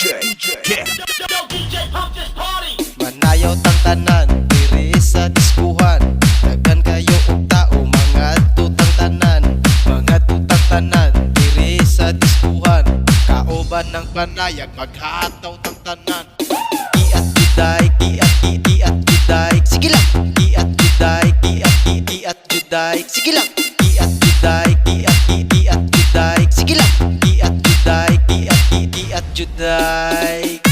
Yeah. Manayaw tang tanan, diri sa diskuhan. Daghan kayo og tao, mga tutang tanan. Mga tutang tanan, diri sa diskuhan. Kauban ng panayag, maghataw tang tanan. Iat juday, iat juday. Sige lang. Iat juday, iat juday. Sige lang. Iat juday, iat juday. Sige lang. Iat juday, iat juday.